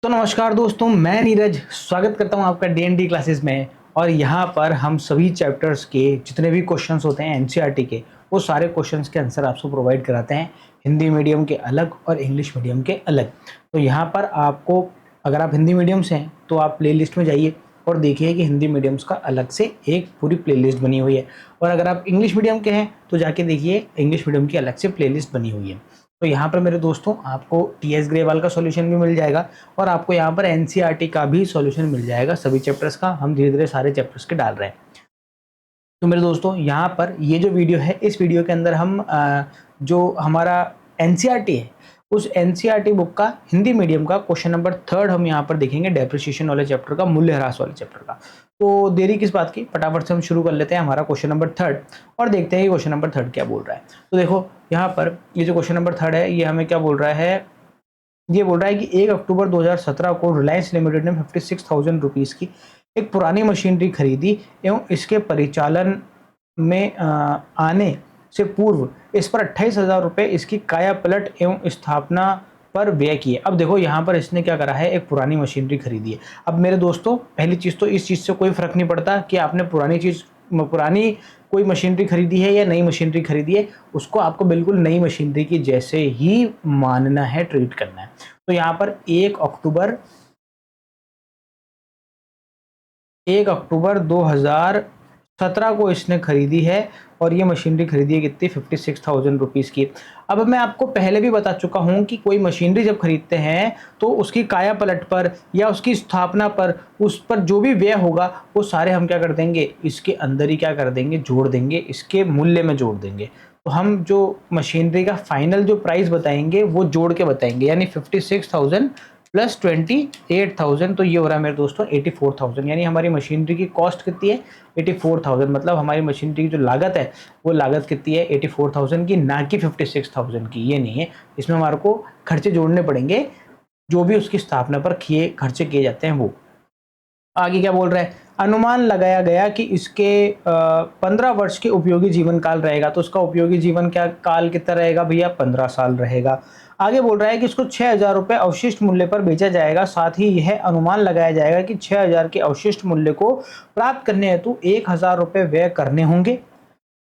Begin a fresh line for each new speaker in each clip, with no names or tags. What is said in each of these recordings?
तो नमस्कार दोस्तों, मैं नीरज स्वागत करता हूं आपका डीएनडी क्लासेस में। और यहां पर हम सभी चैप्टर्स के जितने भी क्वेश्चंस होते हैं एनसीईआरटी के, वो सारे क्वेश्चंस के आंसर आपको प्रोवाइड कराते हैं, हिंदी मीडियम के अलग और इंग्लिश मीडियम के अलग। तो यहां पर आपको, अगर आप हिंदी मीडियम से हैं तो आप प्लेलिस्ट में जाइए और देखिए कि हिंदी मीडियम्स का अलग से एक पूरी प्लेलिस्ट बनी हुई है, और अगर आप इंग्लिश मीडियम के हैं तो जाके देखिए इंग्लिश मीडियम की अलग से प्लेलिस्ट बनी हुई है। तो यहाँ पर मेरे दोस्तों आपको टीएस ग्रेवाल का सॉल्यूशन भी मिल जाएगा और आपको यहाँ पर एनसीईआरटी का भी सॉल्यूशन मिल जाएगा। सभी चैप्टर्स का हम धीरे धीरे सारे चैप्टर्स के डाल रहे हैं। तो मेरे दोस्तों यहाँ पर ये जो वीडियो है, इस वीडियो के अंदर हम जो हमारा एनसीईआरटी है उस एनसीईआरटी बुक का हिंदी मीडियम का क्वेश्चन नंबर 3 हम यहाँ पर देखेंगे, डेप्रिसिएशन वाले चैप्टर का, मूल्य ह्रास वाले चैप्टर का। तो देरी किस बात की, फटाफट से हम शुरू कर लेते हैं हमारा क्वेश्चन नंबर 3 और देखते हैं कि क्वेश्चन नंबर 3 क्या बोल रहा है। तो देखो यहाँ पर ये जो क्वेश्चन नंबर 3 है, ये हमें क्या बोल रहा है, ये बोल रहा है कि 1 अक्टूबर 2017 को रिलायंस लिमिटेड ने 56,000 रुपीज़ की एक पुरानी मशीनरी खरीदी एवं इसके परिचालन में आने से पूर्व इस पर 28,000 रुपये इसकी काया पलट एवं स्थापना पर व्यय किए। अब देखो यहाँ पर इसने क्या करा है, एक पुरानी मशीनरी खरीदी है। अब मेरे दोस्तों, पहली चीज़ तो इस चीज़ से कोई फर्क नहीं पड़ता कि आपने पुरानी कोई मशीनरी खरीदी है या नई मशीनरी खरीदी है, उसको आपको बिल्कुल नई मशीनरी की जैसे ही मानना है, ट्रीट करना है। तो यहाँ पर 1 अक्टूबर 2017 को इसने खरीदी है और ये मशीनरी खरीदी है कितनी, 56,000 रुपीज़ की। अब मैं आपको पहले भी बता चुका हूँ कि कोई मशीनरी जब खरीदते हैं तो उसकी काया पलट पर या उसकी स्थापना पर, उस पर जो भी व्यय होगा वो सारे हम क्या कर देंगे, इसके अंदर ही क्या कर देंगे, जोड़ देंगे, इसके मूल्य में जोड़ देंगे। तो हम जो मशीनरी का फाइनल जो प्राइस बताएंगे वो जोड़ के बताएंगे, यानी 56,000 प्लस 28,000, तो ये हो रहा है मेरे दोस्तों 84,000। यानी हमारी मशीनरी की कॉस्ट कितनी है, 84,000। मतलब हमारी मशीनरी की जो लागत है वो लागत कितनी है, 84,000 की, ना कि 56,000 की। ये नहीं है, इसमें हमारे को खर्चे जोड़ने पड़ेंगे जो भी उसकी स्थापना पर खर्चे किए जाते हैं वो। आगे क्या बोल रहा है, अनुमान लगाया गया कि इसके 15 वर्ष के उपयोगी जीवन काल रहेगा। तो उसका उपयोगी जीवन क्या काल कितना रहेगा भैया, 15 साल रहेगा। आगे बोल रहा है कि इसको 6,000 रुपये अवशिष्ट मूल्य पर बेचा जाएगा। साथ ही यह अनुमान लगाया जाएगा कि 6,000 के अवशिष्ट मूल्य को प्राप्त करने हेतु 1,000 रुपये व्यय करने होंगे।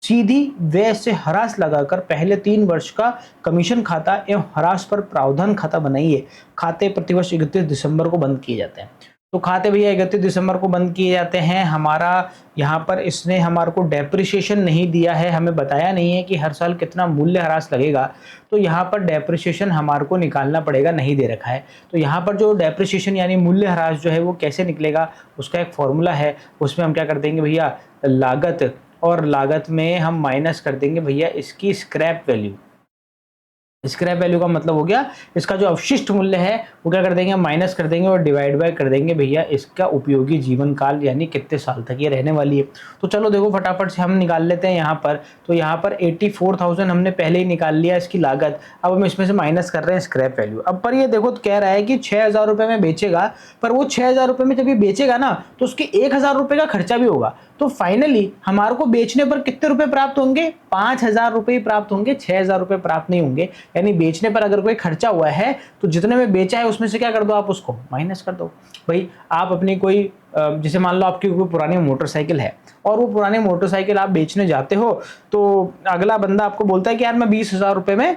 सीधी व्यय से ह्रास लगाकर पहले 3 वर्ष का कमीशन खाता एवं ह्रास पर प्रावधान खाता बनाइए। खाते प्रतिवर्ष 31 दिसंबर को बंद किए जाते हैं। तो खाते भैया 31 दिसंबर को बंद किए जाते हैं। हमारा यहाँ पर इसने हमारे को डेप्रिसिएशन नहीं दिया है, हमें बताया नहीं है कि हर साल कितना मूल्य ह्रास लगेगा। तो यहाँ पर डेप्रिसिएशन हमारे को निकालना पड़ेगा, नहीं दे रखा है। तो यहाँ पर जो डेप्रिसिएशन यानी मूल्य ह्रास जो है वो कैसे निकलेगा, उसका एक फॉर्मूला है। उसमें हम क्या कर देंगे भैया, लागत, और लागत में हम माइनस कर देंगे भैया इसकी स्क्रैप वैल्यू। स्क्रैप वैल्यू का मतलब हो गया इसका जो अवशिष्ट मूल्य है वो क्या कर देंगे, माइनस कर देंगे और डिवाइड बाय कर देंगे भैया इसका उपयोगी जीवन काल, यानी कितने साल तक ये रहने वाली है। तो चलो देखो फटाफट से हम निकाल लेते हैं यहाँ पर। तो यहाँ पर 84,000 हमने पहले ही निकाल लिया इसकी लागत। अब हम इसमें से माइनस कर रहे हैं स्क्रैप वैल्यू। अब पर ये देखो, तो कह रहा है कि 6,000 रुपये में बेचेगा, पर वो 6,000 रुपये में जब ये बेचेगा ना तो उसके 1,000 रुपये का खर्चा भी होगा। तो फाइनली हमारे को बेचने पर कितने रुपए प्राप्त होंगे, 5,000 रुपये प्राप्त होंगे, 6,000 रुपये प्राप्त नहीं होंगे। यानी बेचने पर अगर कोई खर्चा हुआ है तो जितने में बेचा है उसमें से क्या कर दो, आप उसको माइनस कर दो। भाई आप अपनी कोई जैसे मान लो आपकी कोई पुरानी मोटरसाइकिल है और वो पुरानी मोटरसाइकिल आप बेचने जाते हो, तो अगला बंदा आपको बोलता है कि यार मैं 20,000 रुपये में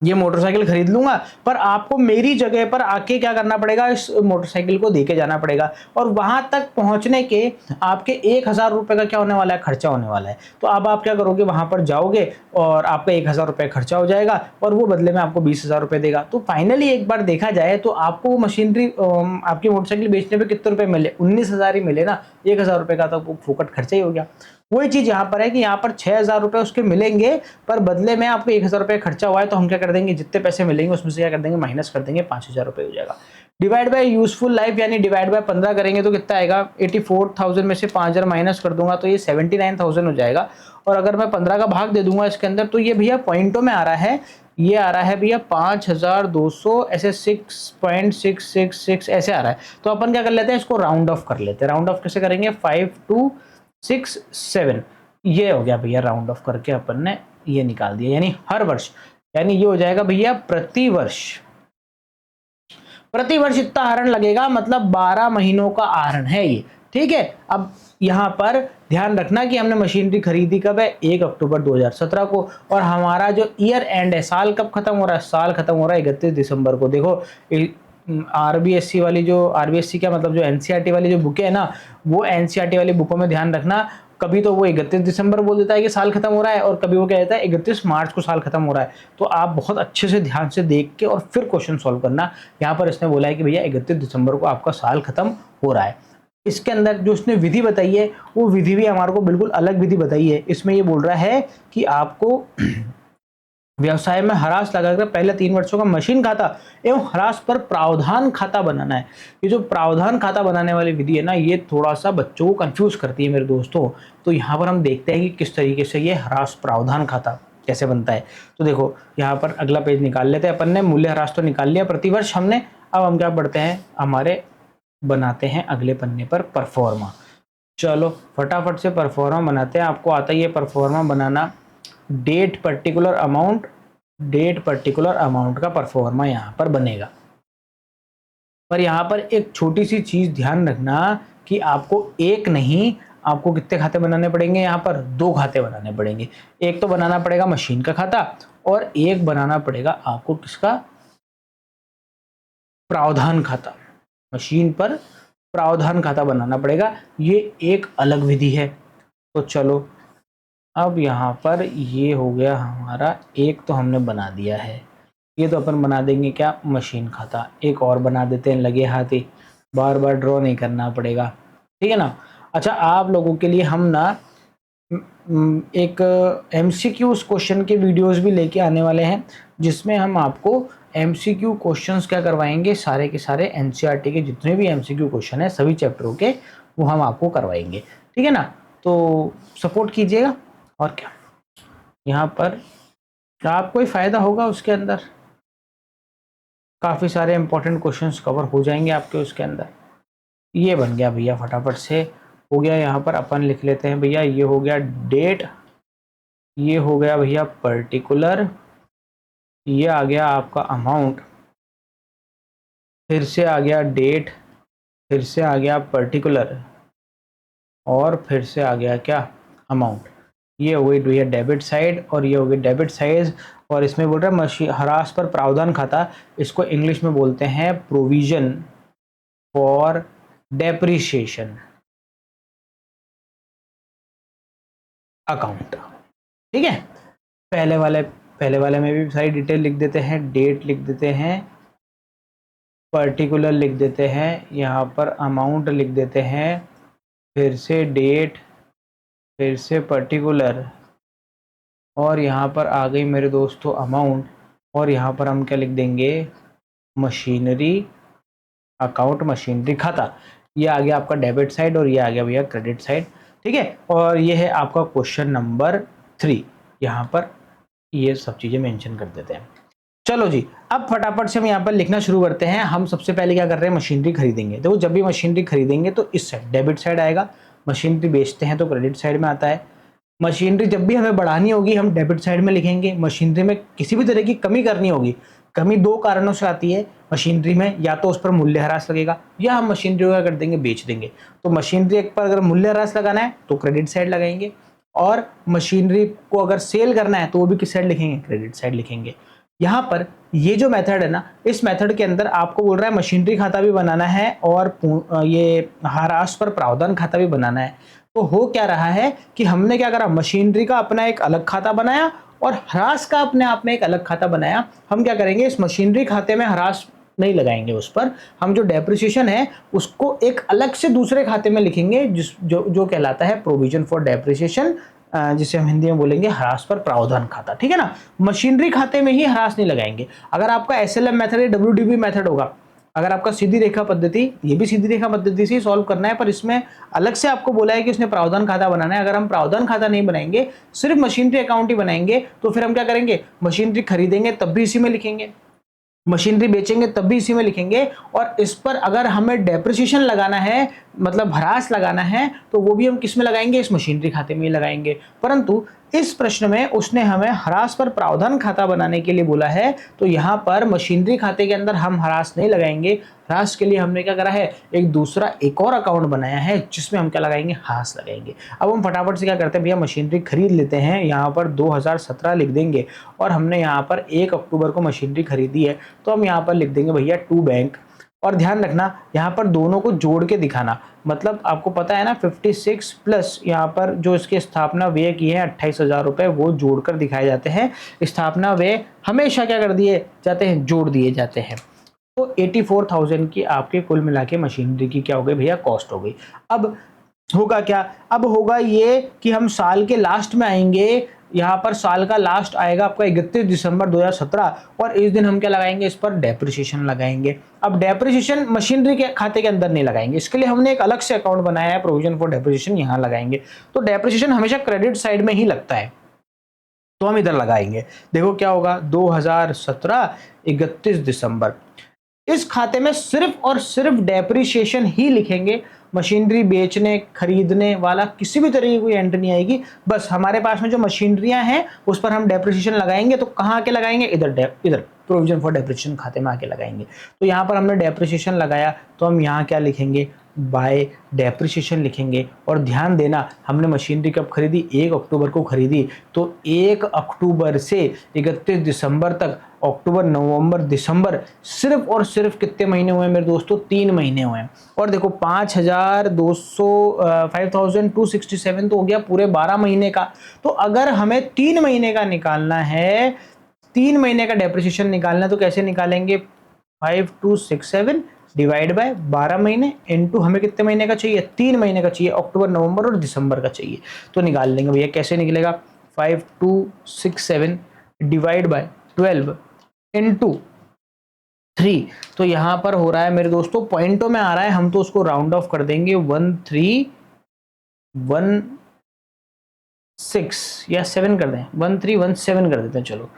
ये मोटरसाइकिल खरीद लूंगा, पर आपको मेरी जगह पर आके क्या करना पड़ेगा, इस मोटरसाइकिल को देके जाना पड़ेगा, और वहां तक पहुंचने के आपके 1,000 रुपये का क्या होने वाला है, खर्चा होने वाला है। तो अब आप क्या करोगे, वहां पर जाओगे और आपका 1,000 रुपये खर्चा हो जाएगा और वो बदले में आपको 20,000 रुपये देगा। तो फाइनली एक बार देखा जाए तो आपको मशीनरी आपकी मोटरसाइकिल बेचने पर कितने रुपये मिले, 19,000 ही मिले ना। 1,000 रुपये का तो फोकट खर्चा ही हो गया। वही चीज यहाँ पर है कि यहाँ पर 6,000 रुपये उसके मिलेंगे, पर बदले में आपको 1,000 रुपये खर्चा हुआ है। तो हम क्या कर देंगे, जितने पैसे मिलेंगे उसमें से क्या कर देंगे, माइनस कर देंगे, 5,000 रुपये हो जाएगा। डिवाइड बाय यूजफुल लाइफ यानी डिवाइड बाय 15 करेंगे तो कितना आएगा, 84,000 में से 5,000 माइनस कर दूंगा तो ये 79,000 हो जाएगा। और अगर मैं 15 का भाग दे दूंगा इसके अंदर तो ये भैया पॉइंटों में आ रहा है, ये आ रहा है भैया 5,200, ऐसे 6.666 ऐसे आ रहा है। तो अपन क्या कर लेते हैं, इसको राउंड ऑफ कर लेते हैं। राउंड ऑफ कैसे करेंगे, 5,2,6,7, ये हो गया भैया, राउंड ऑफ करके अपन ने ये निकाल दिया। यानी हर वर्ष, यानी ये हो जाएगा भैया प्रति वर्ष प्रति वर्ष इतना आहरण लगेगा, मतलब 12 महीनों का आहरण है ये, ठीक है। अब यहाँ पर ध्यान रखना कि हमने मशीनरी खरीदी कब है, 1 अक्टूबर 2017 को, और हमारा जो ईयर एंड है, साल कब खत्म हो रहा है, साल खत्म हो रहा है 31 दिसंबर को। देखो आरबीएससी वाली जो आरबीएससी क्या मतलब जो एनसीईआरटी वाली जो बुकें है ना, वो एनसीईआरटी वाली बुकों में ध्यान रखना, कभी तो वो 31 दिसंबर बोल देता है कि साल खत्म हो रहा है, और कभी वो कह देता है 31 मार्च को साल खत्म हो रहा है। तो आप बहुत अच्छे से ध्यान से देख के और फिर क्वेश्चन सॉल्व करना। यहाँ पर इसने बोला है कि भैया 31 दिसंबर को आपका साल खत्म हो रहा है। इसके अंदर जो उसने विधि बताई है, वो विधि भी हमारे को बिल्कुल अलग विधि बताई है। इसमें ये बोल रहा है कि आपको व्यवसाय में ह्रास लगाकर पहले 3 वर्षों का मशीन खाता एवं ह्रास पर प्रावधान खाता बनाना है। ये जो प्रावधान खाता बनाने वाली विधि है ना, ये थोड़ा सा बच्चों को कंफ्यूज करती है मेरे दोस्तों। तो यहाँ पर हम देखते हैं कि किस तरीके से ये ह्रास प्रावधान खाता कैसे बनता है। तो देखो यहाँ पर अगला पेज निकाल लेते हैं अपन ने, मूल्य ह्रास तो निकाल लिया प्रतिवर्ष हमने। अब हम क्या पढ़ते हैं, हमारे बनाते हैं अगले पन्ने पर परफॉर्मा। चलो फटाफट से परफॉर्मा बनाते हैं। आपको आता ही है परफॉर्मा बनाना, डेट पर्टिकुलर अमाउंट का परफॉर्मा यहाँ पर बनेगा। पर यहाँ पर एक छोटी सी चीज ध्यान रखना कि आपको एक नहीं, आपको कितने खाते बनाने पड़ेंगे, यहाँ पर 2 खाते बनाने पड़ेंगे। एक तो बनाना पड़ेगा मशीन का खाता, और एक बनाना पड़ेगा आपको किसका, प्रावधान खाता। मशीन पर प्रावधान खाता बनाना पड़ेगा, ये एक अलग विधि है। तो चलो अब यहाँ पर ये हो गया हमारा, एक तो हमने बना दिया है, ये तो अपन बना देंगे क्या, मशीन खाता। एक और बना देते हैं लगे हाथ ही, बार बार ड्रॉ नहीं करना पड़ेगा, ठीक है ना। अच्छा आप लोगों के लिए हम ना एक एमसीक्यू क्वेश्चन के वीडियोस भी लेके आने वाले हैं, जिसमें हम आपको एमसीक्यू क्वेश्चंस क्या करवाएंगे, सारे के सारे एनसीईआरटी के जितने भी एमसीक्यू क्वेश्चन है सभी चैप्टरों के, वो हम आपको करवाएंगे, ठीक है ना। तो सपोर्ट कीजिएगा। और क्या यहाँ पर आपको ही फायदा होगा, उसके अंदर काफ़ी सारे इंपॉर्टेंट क्वेश्चंस कवर हो जाएंगे आपके उसके अंदर। ये बन गया भैया, फटाफट से हो गया। यहाँ पर अपन लिख लेते हैं भैया, ये हो गया डेट, ये हो गया भैया पर्टिकुलर, ये आ गया आपका अमाउंट, फिर से आ गया डेट, फिर से आ गया पर्टिकुलर, और फिर से आ गया क्या, अमाउंट। ये हो गई भैया डेबिट साइड, और ये हो गई डेबिट साइज। और इसमें बोल रहा है मशीन ह्रास पर प्रावधान खाता, इसको इंग्लिश में बोलते हैं प्रोविजन फॉर डेप्रिसिएशन अकाउंट, ठीक है। पहले वाले में भी सारी डिटेल लिख देते हैं, डेट लिख देते हैं, पर्टिकुलर लिख देते हैं, यहाँ पर अमाउंट लिख देते हैं, फिर से डेट, फिर से पर्टिकुलर, और यहाँ पर आ गई मेरे दोस्तों अमाउंट, और यहाँ पर हम क्या लिख देंगे, मशीनरी अकाउंट, मशीनरी खाता। ये आ गया आपका डेबिट साइड, और ये आ गया भैया क्रेडिट साइड, ठीक है। और ये है आपका क्वेश्चन नंबर 3, यहाँ पर ये सब चीज़ें मेंशन कर देते हैं। चलो जी, अब फटाफट से हम यहाँ पर लिखना शुरू करते हैं। हम सबसे पहले क्या कर रहे हैं, मशीनरी खरीदेंगे। देखो जब भी मशीनरी खरीदेंगे तो इस साइड डेबिट साइड आएगा, मशीनरी बेचते हैं तो क्रेडिट साइड में आता है। मशीनरी जब भी हमें बढ़ानी होगी हम डेबिट साइड में लिखेंगे। मशीनरी में किसी भी तरह की कमी करनी होगी, कमी 2 कारणों से आती है मशीनरी में, या तो उस पर मूल्यह्रास लगेगा, या हम मशीनरी को कर देंगे बेच देंगे। तो मशीनरी एक पर अगर मूल्यह्रास लगाना है तो क्रेडिट साइड लगाएंगे, और मशीनरी को अगर सेल करना है तो वो भी किस साइड लिखेंगे, क्रेडिट साइड लिखेंगे। यहाँ पर ये जो मेथड है ना, इस मेथड के अंदर आपको बोल रहा है मशीनरी खाता भी बनाना है और ये ह्रास पर प्रावधान खाता भी बनाना है। तो हो क्या रहा है कि हमने क्या करा, मशीनरी का अपना एक अलग खाता बनाया और ह्रास का अपने आप में एक अलग खाता बनाया। हम क्या करेंगे, इस मशीनरी खाते में ह्रास नहीं लगाएंगे, उस पर हम जो डेप्रिसिएशन है उसको एक अलग से दूसरे खाते में लिखेंगे, जो कहलाता है प्रोविजन फॉर डेप्रिसिएशन, जिसे हम हिंदी में बोलेंगे ह्रास पर प्रावधान खाता, ठीक है ना। मशीनरी खाते में ही ह्रास नहीं लगाएंगे। अगर आपका एसएलएम मेथड या डब्ल्यूडीबी मेथड होगा, अगर आपका सीधी रेखा पद्धति, ये भी सीधी रेखा पद्धति से सॉल्व करना है, पर इसमें अलग से आपको बोला है कि इसमें प्रावधान खाता बनाना है। अगर हम प्रावधान खाता नहीं बनाएंगे, सिर्फ मशीनरी अकाउंट ही बनाएंगे, तो फिर हम क्या करेंगे, मशीनरी खरीदेंगे तब भी इसी में लिखेंगे, मशीनरी बेचेंगे तब भी इसी में लिखेंगे, और इस पर अगर हमें डेप्रिसिएशन लगाना है, मतलब ह्रास लगाना है, तो वो भी हम किस में लगाएंगे, इस मशीनरी खाते में ही लगाएंगे। परंतु इस प्रश्न में उसने हमें ह्रास पर प्रावधान खाता बनाने के लिए बोला है, तो यहाँ पर मशीनरी खाते के अंदर हम ह्रास नहीं लगाएंगे। ह्रास के लिए हमने क्या करा है, एक और अकाउंट बनाया है जिसमें हम क्या लगाएंगे, ह्रास लगाएंगे। अब हम फटाफट से क्या करते हैं भैया, मशीनरी खरीद लेते हैं। यहाँ पर 2017 लिख देंगे और हमने यहाँ पर 1 अक्टूबर को मशीनरी खरीदी है, तो हम यहाँ पर लिख देंगे भैया टू बैंक। और ध्यान रखना यहाँ पर दोनों को जोड़ के दिखाना, मतलब आपको पता है ना 56 प्लस यहाँ पर जो इसके स्थापना व्यय किए हैं 28,000 रुपये, वो जोड़कर दिखाए जाते हैं। स्थापना व्यय हमेशा क्या कर दिए जाते हैं, जोड़ दिए जाते हैं। तो 84,000 की आपके कुल मिला के मशीनरी की क्या हो गई भैया, कॉस्ट हो गई। अब होगा क्या, अब होगा ये कि हम साल के लास्ट में आएंगे, यहाँ पर साल का लास्ट आएगा आपका 31 दिसंबर 2017, और इस दिन हम क्या लगाएंगे, इस पर डेप्रिसिएशन लगाएंगे। अब डेप्रिसिएशन मशीनरी के खाते के अंदर नहीं लगाएंगे, इसके लिए हमने एक अलग से अकाउंट बनाया है, प्रोविजन फॉर डेप्रिसिएशन, यहाँ लगाएंगे। तो डेप्रिसिएशन हमेशा क्रेडिट साइड में ही लगता है, तो हम इधर लगाएंगे। देखो क्या होगा, 2017 31 दिसंबर, इस खाते में सिर्फ और सिर्फ डेप्रिसिएशन ही लिखेंगे। मशीनरी बेचने खरीदने वाला किसी भी तरह की कोई एंट्री नहीं आएगी। बस हमारे पास में जो मशीनरियां हैं उस पर हम डेप्रिसिएशन लगाएंगे, तो कहाँ आके लगाएंगे, इधर प्रोविजन फॉर डेप्रिसिएशन खाते में आके लगाएंगे। तो यहाँ पर हमने डेप्रिसिएशन लगाया, तो हम यहाँ क्या लिखेंगे, बाय डेप्रिसिएशन लिखेंगे। और ध्यान देना, हमने मशीनरी कब खरीदी, 1 अक्टूबर को खरीदी, तो 1 अक्टूबर से 31 दिसंबर तक, अक्टूबर नवंबर दिसंबर, सिर्फ और सिर्फ कितने महीने हुए मेरे दोस्तों, 3 महीने हुए हैं। और देखो 5,267 तो हो गया पूरे 12 महीने का। तो अगर हमें 3 महीने का निकालना है, 3 महीने का डेप्रिसिएशन निकालना है, तो कैसे निकालेंगे, 5267 डिवाइड बाय 12 महीने इनटू हमें कितने महीने का चाहिए, 3 महीने का चाहिए, अक्टूबर नवंबर और दिसंबर का चाहिए। तो निकाल लेंगे भैया, कैसे निकलेगा, 5267 डिवाइड बाय 12 इनटू 3। तो यहां पर हो रहा है मेरे दोस्तों, पॉइंटों में आ रहा है, हम तो उसको राउंड ऑफ कर देंगे, 1316 या 7 कर दें, 1317 कर देते हैं, चलो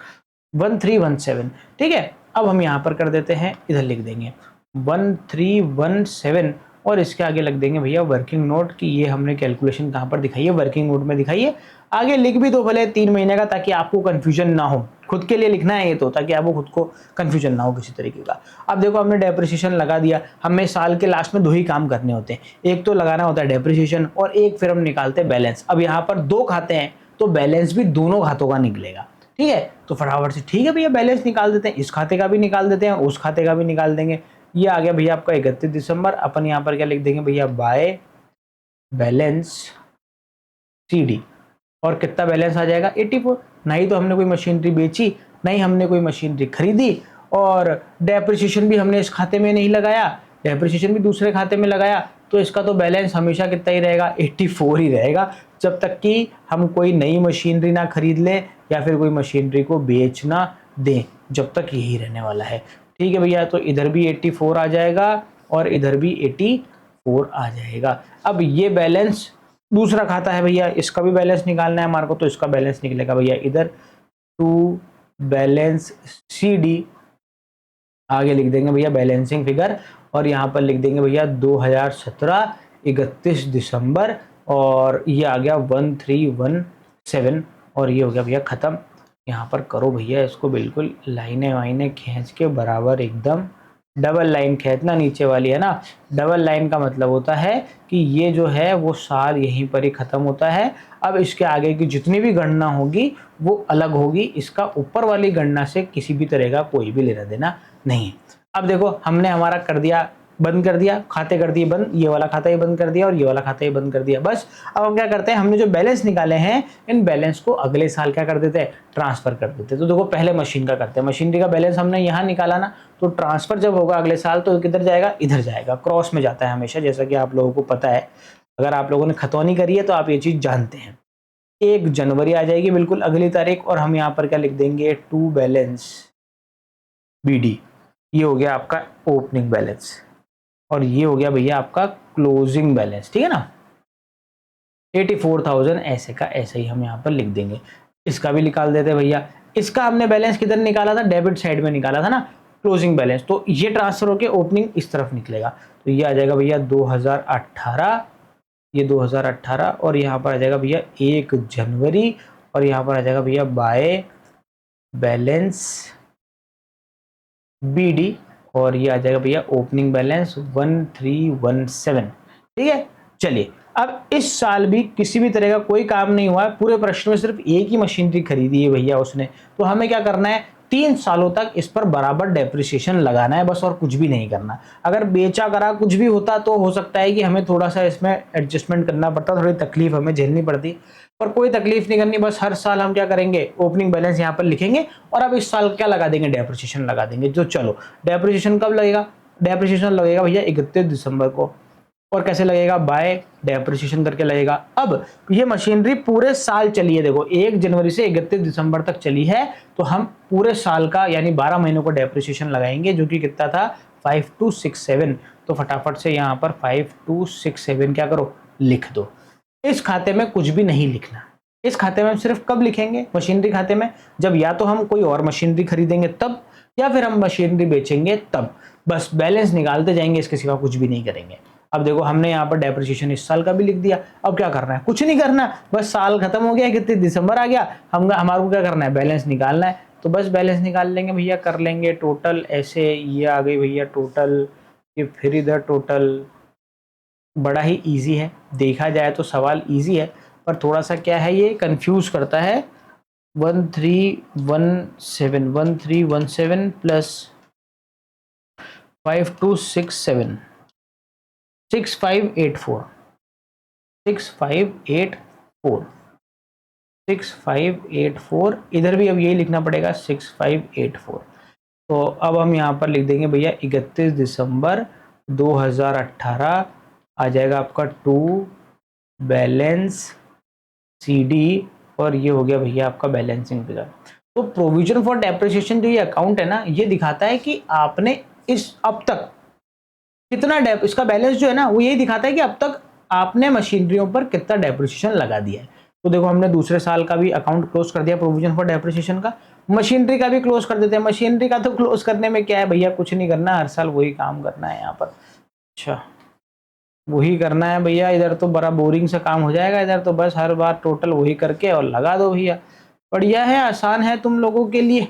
1317, ठीक है। अब हम यहाँ पर कर देते हैं, इधर लिख देंगे 1317 और इसके आगे लग देंगे भैया वर्किंग नोट की ये हमने कैलकुलेशन कहाँ पर दिखाई है, वर्किंग नोट में दिखाई है। आगे लिख भी दो भले 3 महीने का, ताकि आपको कंफ्यूजन ना हो, खुद के लिए लिखना है ये तो, ताकि आपको खुद को कंफ्यूजन ना हो किसी तरीके का। अब देखो हमने डेप्रिसिएशन लगा दिया, हमें साल के लास्ट में 2 ही काम करने होते हैं, एक तो लगाना होता है डेप्रिसिएशन और एक फिर हम निकालते हैं बैलेंस। अब यहाँ पर 2 खाते हैं तो बैलेंस भी दोनों खातों का निकलेगा, ठीक है। तो फटाफट से ठीक है भैया बैलेंस निकाल देते हैं, इस खाते का भी निकाल देते हैं, उस खाते का भी निकाल देंगे। ये आ गया भैया आपका 31 दिसंबर, अपन यहाँ पर क्या लिख देंगे भैया, बाय बैलेंस CD, और कितना बैलेंस आ जाएगा, 84। नहीं तो हमने कोई मशीनरी बेची, नहीं हमने कोई मशीनरी खरीदी, और डेप्रिसिएशन भी हमने इस खाते में नहीं लगाया, डेप्रिसिएशन भी दूसरे खाते में लगाया, तो इसका तो बैलेंस हमेशा कितना ही रहेगा, 84 ही रहेगा, जब तक कि हम कोई नई मशीनरी ना खरीद लें या फिर कोई मशीनरी को बेचना दें, जब तक यही रहने वाला है, ठीक है भैया। तो इधर भी 84 आ जाएगा और इधर भी 84 आ जाएगा। अब ये बैलेंस दूसरा खाता है भैया, इसका भी बैलेंस निकालना है हमारे को, तो इसका बैलेंस निकलेगा भैया इधर टू बैलेंस CD, आगे लिख देंगे भैया बैलेंसिंग फिगर, और यहाँ पर लिख देंगे भैया 2017 31 दिसंबर, और ये आ गया 1317, और ये हो गया भैया खत्म। यहाँ पर करो भैया इसको बिल्कुल लाइनें वाइनें खींच के बराबर, एकदम डबल लाइन खींचना, नीचे वाली है ना, डबल लाइन का मतलब होता है कि ये जो है वो साल यहीं पर ही खत्म होता है। अब इसके आगे की जितनी भी गणना होगी वो अलग होगी, इसका ऊपर वाली गणना से किसी भी तरह का कोई भी लेना देना नहीं है। अब देखो हमने हमारा कर दिया, बंद कर दिया, खाते कर दिए बंद, ये वाला खाता ही बंद कर दिया और ये वाला खाता ही बंद कर दिया, बस। अब हम क्या करते हैं, हमने जो बैलेंस निकाले हैं इन बैलेंस को अगले साल क्या कर देते हैं, ट्रांसफर कर देते हैं। तो देखो पहले मशीन का करते हैं, मशीनरी का बैलेंस हमने यहाँ निकाला ना, तो ट्रांसफर जब होगा अगले साल तो किधर जाएगा, इधर जाएगा, क्रॉस में जाता है हमेशा, जैसा कि आप लोगों को पता है, अगर आप लोगों ने खतौनी करी है तो आप ये चीज जानते हैं। 1 जनवरी आ जाएगी बिल्कुल अगली तारीख, और हम यहाँ पर क्या लिख देंगे, टू बैलेंस BD, ये हो गया आपका ओपनिंग बैलेंस, और ये हो गया भैया आपका क्लोजिंग बैलेंस, ठीक है ना। 84,000 ऐसे का ऐसे ही हम यहाँ पर लिख देंगे। इसका भी निकाल देते हैं भैया, इसका हमने बैलेंस किधर निकाला था, डेबिट साइड में निकाला था ना, क्लोजिंग बैलेंस, तो ये ट्रांसफर होके ओपनिंग इस तरफ निकलेगा, तो ये आ जाएगा भैया 2018, ये 2018, और यहाँ पर आ जाएगा भैया 1 जनवरी, और यहाँ पर आ जाएगा भैया बाय बैलेंस BD, और ये आ जाएगा भैया ओपनिंग बैलेंस 1317। ठीक है, चलिए अब इस साल भी किसी भी तरह का कोई काम नहीं हुआ है, पूरे प्रश्न में सिर्फ एक ही मशीनरी खरीदी है भैया उसने, तो हमें क्या करना है, 3 सालों तक इस पर बराबर डेप्रिसिएशन लगाना है बस, और कुछ भी नहीं करना। अगर बेचा करा कुछ भी होता तो हो सकता है कि हमें थोड़ा सा इसमें एडजस्टमेंट करना पड़ता, थोड़ी तकलीफ हमें झेलनी पड़ती, पर कोई तकलीफ नहीं करनी। बस हर साल हम क्या करेंगे, ओपनिंग बैलेंस यहाँ पर लिखेंगे, और अब इस साल क्या लगा देंगे, डेप्रिसिएशन लगा देंगे। जो चलो डेप्रिसिएशन कब लगेगा, डेप्रिसिएशन लगेगा भैया 31 दिसंबर को, और कैसे लगेगा, बाय डेप्रिसिएशन करके लगेगा। अब ये मशीनरी पूरे साल चली है, देखो 1 जनवरी से 31 दिसंबर तक चली है, तो हम पूरे साल का यानी 12 महीनों को डेप्रिसिएशन लगाएंगे, जो कि कितना था 5267। तो फटाफट से यहाँ पर 5267 क्या करो, लिख दो। इस खाते में कुछ भी नहीं लिखना, इस खाते में हम सिर्फ कब लिखेंगे, मशीनरी खाते में, जब या तो हम कोई और मशीनरी खरीदेंगे तब, या फिर हम मशीनरी बेचेंगे तब। बस बैलेंस निकालते जाएंगे, इसके सिवा कुछ भी नहीं करेंगे। अब देखो हमने यहाँ पर डेप्रिसिएशन इस साल का भी लिख दिया, अब क्या करना है, कुछ नहीं करना, बस साल खत्म हो गया, कितने दिसंबर आ गया, हमारे को क्या करना है, बैलेंस निकालना है। तो बस बैलेंस निकाल लेंगे भैया, कर लेंगे टोटल, ऐसे ये आ गई भैया टोटल, ये फिर इधर टोटल। बड़ा ही इजी है, देखा जाए तो सवाल इजी है, पर थोड़ा सा क्या है, ये कंफ्यूज करता है। 1317 प्लस 5267, 6584, 6584, 6584, इधर भी अब यही लिखना पड़ेगा 6584। तो अब हम यहाँ पर लिख देंगे भैया 31 दिसंबर 2018 आ जाएगा आपका टू बैलेंस CD, और ये हो गया भैया आपका बैलेंसिंग फिगर। तो प्रोविजन फॉर डेप्रिसिएशन जो ये अकाउंट है ना, ये दिखाता है कि आपने इस अब तक कितना इसका बैलेंस जो है ना, वो यही दिखाता है कि अब तक आपने मशीनरियों पर कितना डेप्रिसिएशन लगा दिया है। तो देखो हमने दूसरे साल का भी अकाउंट क्लोज कर दिया प्रोविजन फॉर डेप्रिसिएशन का, मशीनरी का भी क्लोज कर देते हैं। मशीनरी का तो क्लोज करने में क्या है भैया, कुछ नहीं करना, हर साल वही काम करना है यहाँ पर। अच्छा, वही करना है भैया, इधर तो बड़ा बोरिंग सा काम हो जाएगा, इधर तो बस हर बार टोटल वही करके और लगा दो भैया। बढ़िया है, आसान है तुम लोगों के लिए,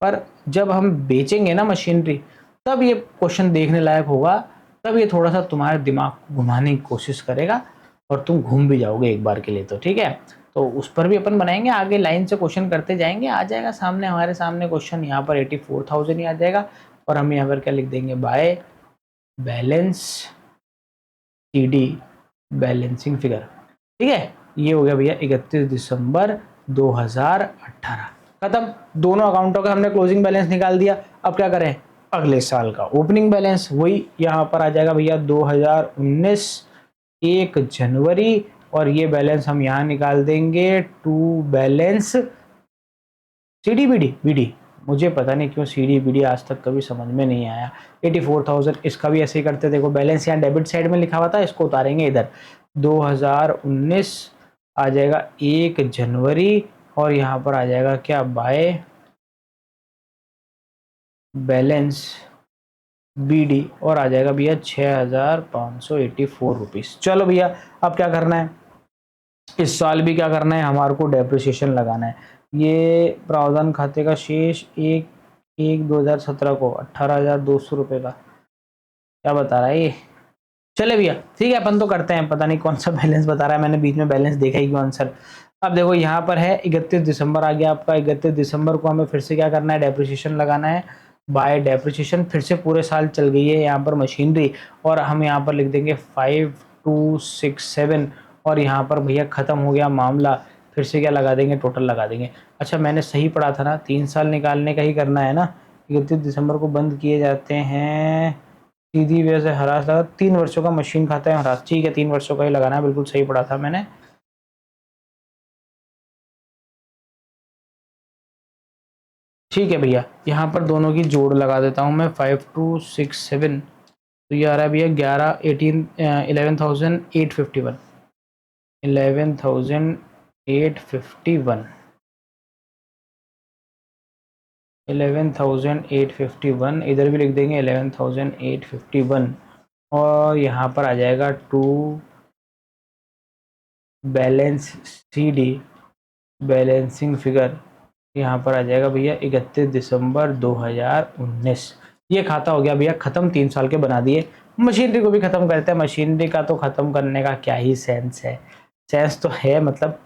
पर जब हम बेचेंगे ना मशीनरी, तब ये क्वेश्चन देखने लायक होगा, तब ये थोड़ा सा तुम्हारे दिमाग को घुमाने की कोशिश करेगा, और तुम घूम भी जाओगे एक बार के लिए। तो ठीक है, तो उस पर भी अपन बनाएंगे, आगे लाइन से क्वेश्चन करते जाएंगे, आ जाएगा सामने हमारे सामने क्वेश्चन, यहाँ पर 84,000 ही आ जाएगा, और हम यहाँ पर क्या लिख देंगे, by balance CD balancing figure. ठीक है, ये हो गया भैया 31 दिसंबर 2018, खत्म। दोनों अकाउंटों का हमने क्लोजिंग बैलेंस निकाल दिया। अब क्या करें, अगले साल का ओपनिंग बैलेंस, वही यहाँ पर आ जाएगा भैया 2019 1 जनवरी, और ये बैलेंस हम यहाँ निकाल देंगे टू बैलेंस CD BD। मुझे पता नहीं क्यों CD BD आज तक कभी समझ में नहीं आया। 84,000, इसका भी ऐसे ही करते, देखो बैलेंस यहाँ डेबिट साइड में लिखा हुआ था, इसको उतारेंगे इधर, 2019 आ जाएगा 1 जनवरी, और यहाँ पर आ जाएगा क्या, बाय बैलेंस BD, और आ जाएगा भैया 6,584 रुपीज़। चलो भैया, अब क्या करना है, इस साल भी क्या करना है, हमारे को डेप्रिसिएशन लगाना है। ये प्रावधान खाते का शेष 1/1/2017 को 18,200 रुपये का, क्या बता रहा है ये। चले भैया ठीक है, अपन तो करते हैं, पता नहीं कौन सा बैलेंस बता रहा है, मैंने बीच में बैलेंस देखा ही क्यों आंसर। अब देखो यहाँ पर है 31 दिसंबर आ गया आपका, 31 दिसंबर को हमें फिर से क्या करना है, डेप्रिसिएशन लगाना है, बाय डेप्रिसिएशन, फिर से पूरे साल चल गई है यहाँ पर मशीनरी, और हम यहाँ पर लिख देंगे 5267, और यहाँ पर भैया ख़त्म हो गया मामला, फिर से क्या लगा देंगे, टोटल लगा देंगे। अच्छा मैंने सही पढ़ा था ना, 3 साल निकालने का ही करना है ना, 31 दिसंबर को बंद किए जाते हैं, सीधी वजह से हरास लगा, 3 वर्षों का मशीन खाता है हरास, ठीक है 3 वर्षों का ही लगाना है, बिल्कुल सही पढ़ा था मैंने। ठीक है भैया, यहाँ पर दोनों की जोड़ लगा देता हूँ मैं, 5267, तो ये आ रहा है भैया 11,851, 11,851, 11,851, इधर भी लिख देंगे 11,851, और यहाँ पर आ जाएगा to balance CD balancing figure यहाँ पर आ जाएगा भैया 31 दिसंबर 2019। ये खाता हो गया भैया ख़त्म, 3 साल के बना दिए। मशीनरी को भी ख़त्म करते हैं। मशीनरी का तो ख़त्म करने का क्या ही सेंस है, सेंस तो है, मतलब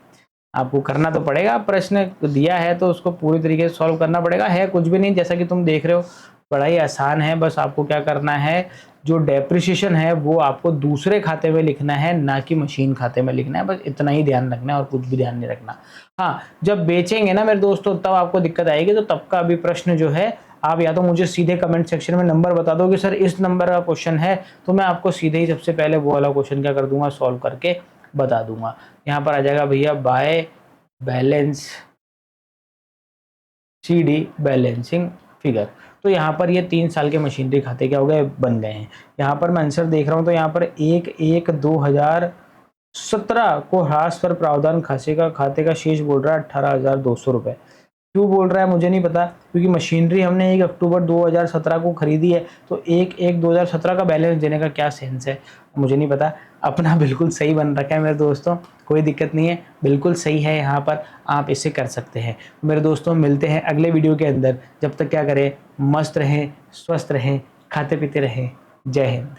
आपको करना तो पड़ेगा। प्रश्न दिया है तो उसको पूरी तरीके से सॉल्व करना पड़ेगा। है कुछ भी नहीं, जैसा कि तुम देख रहे हो, बड़ा ही आसान है। बस आपको क्या करना है, जो डेप्रिसिएशन है वो आपको दूसरे खाते में लिखना है, ना कि मशीन खाते में लिखना है। बस इतना ही ध्यान रखना है और कुछ भी ध्यान नहीं रखना। हाँ, जब बेचेंगे ना मेरे दोस्तों तब आपको दिक्कत आएगी। तो तब का अभी प्रश्न जो है, आप या तो मुझे सीधे कमेंट सेक्शन में नंबर बता दो कि सर इस नंबर का क्वेश्चन है, तो मैं आपको सीधे ही सबसे पहले वो वाला क्वेश्चन क्या कर दूंगा, सॉल्व करके बता दूंगा। यहाँ पर आ जाएगा भैया by balance CD balancing figure. तो यहाँ पर ये 3 साल के मशीनरी खाते क्या हो गए, बन गए हैं। यहाँ पर मैं आंसर देख रहा हूँ तो यहाँ पर 1/1/2017 को ह्रास पर प्रावधान खाते का शेष बोल रहा है 18,200 रुपये। क्यों बोल रहा है मुझे नहीं पता, क्योंकि मशीनरी हमने 1 अक्टूबर 2017 को खरीदी है, तो 1/1/2017 का बैलेंस देने का क्या सेंस है, मुझे नहीं पता। अपना बिल्कुल सही बन रखा है मेरे दोस्तों, कोई दिक्कत नहीं है, बिल्कुल सही है। यहाँ पर आप इसे कर सकते हैं। मेरे दोस्तों मिलते हैं अगले वीडियो के अंदर। जब तक क्या करें, मस्त रहें, स्वस्थ रहें, खाते पीते रहें। जय हिंद।